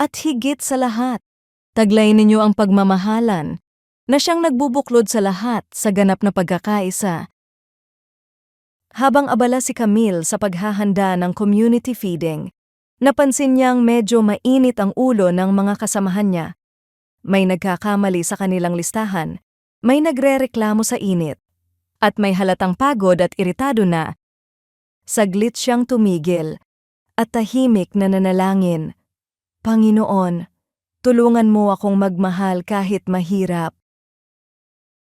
At higit sa lahat, taglay ninyo ang pagmamahalan na siyang nagbubuklod sa lahat sa ganap na pagkakaisa. Habang abala si Camille sa paghahanda ng community feeding, napansin niyang medyo mainit ang ulo ng mga kasamahan niya. May nagkakamali sa kanilang listahan, may nagrereklamo sa init, at may halatang pagod at iritado na. Saglit siyang tumigil at tahimik na nanalangin. Panginoon, tulungan mo akong magmahal kahit mahirap.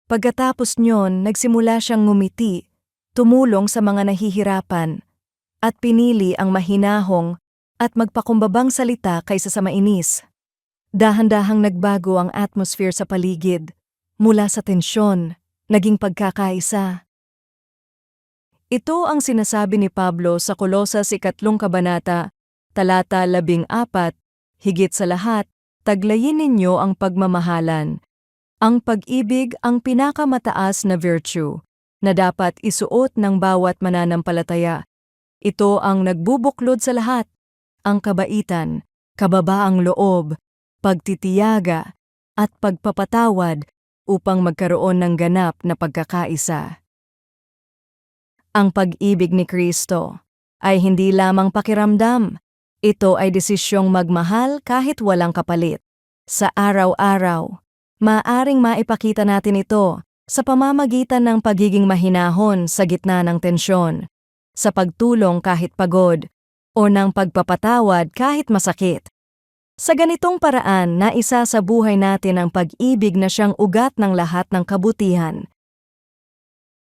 Pagkatapos niyon, nagsimula siyang ngumiti, tumulong sa mga nahihirapan, at pinili ang mahinahong at magpakumbabang salita kaysa sa mainis. Dahan-dahang nagbago ang atmosphere sa paligid, mula sa tensyon, naging pagkakaisa. Ito ang sinasabi ni Pablo sa Kolosas 3 kabanata, talata 14, higit sa lahat, taglayin ninyo ang pagmamahalan. Ang pag-ibig ang pinakamataas na virtue na dapat isuot ng bawat mananampalataya. Ito ang nagbubuklod sa lahat, ang kabaitan, kababaang loob, pagtitiyaga, at pagpapatawad upang magkaroon ng ganap na pagkakaisa. Ang pag-ibig ni Kristo ay hindi lamang pakiramdam. Ito ay desisyong magmahal kahit walang kapalit. Sa araw-araw, maaring maipakita natin ito sa pamamagitan ng pagiging mahinahon sa gitna ng tensyon, sa pagtulong kahit pagod, o ng pagpapatawad kahit masakit. Sa ganitong paraan, naisa sa buhay natin ang pag-ibig na siyang ugat ng lahat ng kabutihan.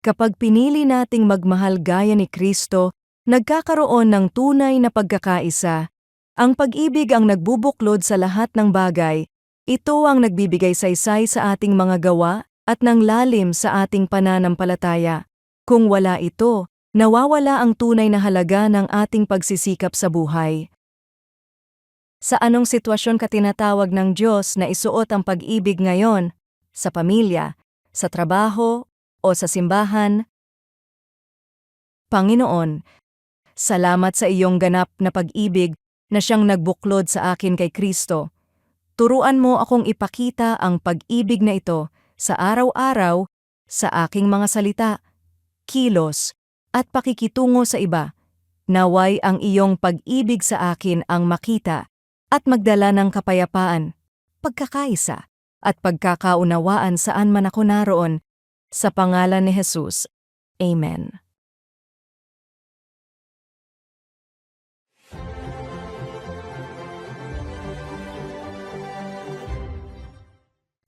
Kapag pinili nating magmahal gaya ni Kristo, nagkakaroon ng tunay na pagkakaisa. Ang pag-ibig ang nagbubuklod sa lahat ng bagay. Ito ang nagbibigay saysay sa ating mga gawa at ng lalim sa ating pananampalataya. Kung wala ito, nawawala ang tunay na halaga ng ating pagsisikap sa buhay. Sa anong sitwasyon ka tinatawag ng Diyos na isuot ang pag-ibig ngayon? Sa pamilya, sa trabaho, o sa simbahan? Panginoon, salamat sa iyong ganap na pag-ibig na siyang nagbuklod sa akin kay Kristo. Turuan mo akong ipakita ang pag-ibig na ito sa araw-araw, sa aking mga salita, kilos, at pakikitungo sa iba. Naway ang iyong pag-ibig sa akin ang makita at magdala ng kapayapaan, pagkakaisa, at pagkakaunawaan saan man ako naroon. Sa pangalan ni Jesus. Amen.